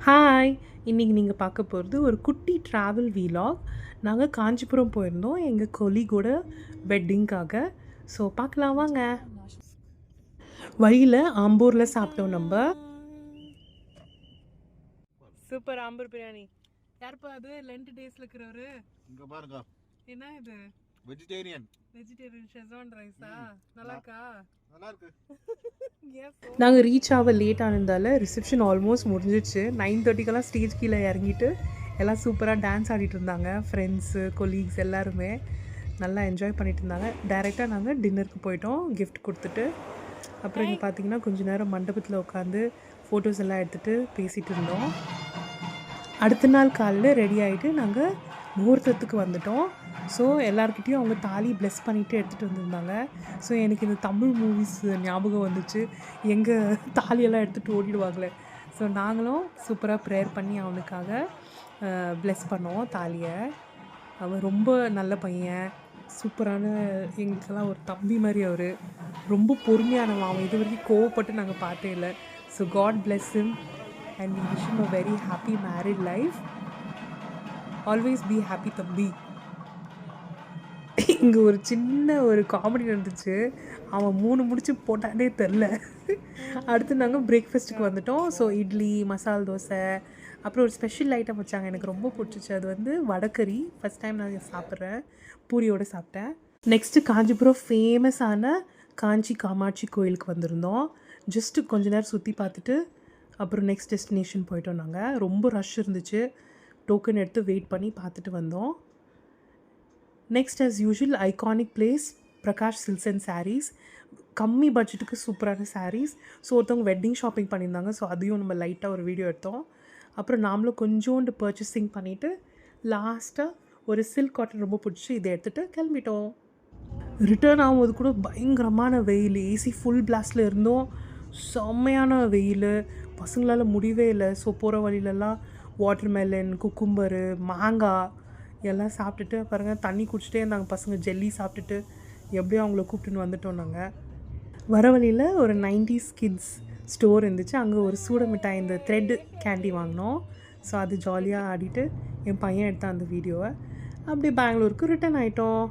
Hi! இன்னைக்கு நீங்க பார்க்க போறது ஒரு குட்டி ட்ராவல் வீலாக். நாங்க காஞ்சிபுரம் போயிருந்தோம் எங்க கொலீகோட வெட்டிங்க்காக. ஸோ பார்க்கலாம் வாங்க. வழியில ஆம்பூர்ல சாப்பிட்டோம் நம்ப. சூப்பர் ஆம்பூர் பிரியாணி. யாருப்பா அது லென்ட் டேஸ்ல இருக்கிறவரு? இங்க பாருங்க. என்ன இது? வெஜிடேரியன் ஷெஸ்வான் ரைஸா? நல்லா இருக்கா? நல்லா இருக்கு. நாங்கள் ரீச் ஆக லேட் ஆனதால ரிசப்ஷன் ஆல்மோஸ்ட் முடிஞ்சிச்சு. 9:30க்கெல்லாம் ஸ்டேஜ் கீழே இறங்கிட்டு எல்லாம் சூப்பராக டான்ஸ் ஆடிட்டு இருந்தாங்க. ஃப்ரெண்ட்ஸு கொலீக்ஸ் எல்லாருமே நல்லா என்ஜாய் பண்ணிட்டு இருந்தாங்க. டைரெக்டாக நாங்கள் டின்னருக்கு போயிட்டோம் கிஃப்ட் கொடுத்துட்டு. அப்புறம் இங்கே பார்த்தீங்கன்னா கொஞ்சம் நேரம் மண்டபத்தில் உட்காந்து ஃபோட்டோஸ் எல்லாம் எடுத்துகிட்டு பேசிகிட்டு இருந்தோம். அடுத்த நாள் காலையில் ரெடி ஆகிட்டு நாங்கள் முகூர்த்தத்துக்கு வந்துட்டோம். ஸோ எல்லாருக்கிட்டேயும் அவங்க தாலி ப்ளெஸ் பண்ணிவிட்டு எடுத்துகிட்டு வந்திருந்தாங்க. ஸோ எனக்கு இந்த தமிழ் மூவிஸ் ஞாபகம் வந்துச்சு, எங்கள் தாலியெல்லாம் எடுத்துகிட்டு ஓடிடுவாங்களே. ஸோ நாங்களும் சூப்பராக ப்ரேயர் பண்ணி அவனுக்காக ப்ளெஸ் பண்ணோம் தாலியை. அவன் ரொம்ப நல்ல பையன், சூப்பரான, எங்களுக்கெல்லாம் ஒரு தம்பி மாதிரி அவர். ரொம்ப பொறுமையானவன், அவன் இது வரைக்கும் கோவப்பட்டு நாங்கள் பார்த்தே இல்லை. So God bless him and we wish him a very happy married life. Always be happy தம்பி. இங்கே ஒரு சின்ன ஒரு காமெடி நடந்துச்சு. அவன் 3 முடிச்சு போட்டானே தெரில. அடுத்து நாங்கள் பிரேக்ஃபாஸ்ட்டுக்கு வந்துட்டோம். ஸோ இட்லி, மசால் தோசை, அப்புறம் ஒரு ஸ்பெஷல் ஐட்டம் வச்சாங்க, எனக்கு ரொம்ப பிடிச்சிச்சு. அது வந்து வடக்கறி. ஃபஸ்ட் டைம் நான் சாப்பிட்றேன், பூரியோடு சாப்பிட்டேன். நெக்ஸ்ட்டு காஞ்சிபுரம் ஃபேமஸான காஞ்சி காமாட்சி கோயிலுக்கு வந்திருந்தோம். ஜஸ்ட்டு கொஞ்ச நேரம் சுற்றி பார்த்துட்டு அப்புறம் நெக்ஸ்ட் டெஸ்டினேஷன் போயிட்டோம். நாங்கள் ரொம்ப ரஷ் இருந்துச்சு, டோக்கன் எடுத்து வெயிட் பண்ணி பார்த்துட்டு வந்தோம். Next as usual iconic place Prakash silks and saris. கம்மி பட்ஜெட்டுக்கு சூப்பரான சாரீஸ். ஸோ ஒருத்தவங்க வெட்டிங் ஷாப்பிங் பண்ணியிருந்தாங்க, ஸோ அதையும் நம்ம லைட்டாக ஒரு வீடியோ எடுத்தோம். அப்புறம் நாமளும் கொஞ்சோண்டு பர்ச்சேசிங் பண்ணிவிட்டு லாஸ்ட்டாக ஒரு சில்க் காட்டன் ரொம்ப பிடிச்சி இதை எடுத்துகிட்டு கிளம்பிட்டோம். ரிட்டர்ன் ஆகும்போது கூட பயங்கரமான வெயில், ஏசி ஃபுல் பிளாஸ்டில் இருந்தோம். செம்மையான வெயில், பசங்களால் முடியவே இல்லை. ஸோ போகிற வழியிலலாம் வாட்டர்மெலன், குக்கும்பரு, மாங்காய் எல்லாம் சாப்பிட்டுட்டு பாருங்கள் தண்ணி குடிச்சிட்டே இருந்தாங்க பசங்க. ஜெல்லி சாப்பிட்டுட்டு எப்படியோ அவங்கள கூப்பிட்டுன்னு வந்துட்டோம். நாங்கள் வர வழியில் ஒரு 90s கிட்ஸ் ஸ்டோர் இருந்துச்சு, அங்கே ஒரு சூட மிட்டாய் இந்த த்ரெட் கேண்டி வாங்கினோம். ஸோ அது ஜாலியாக ஆடிட்டு என் பையன் எடுத்தான் அந்த வீடியோவை. அப்படியே பெங்களூருக்கு ரிட்டர்ன் ஆகிட்டோம்.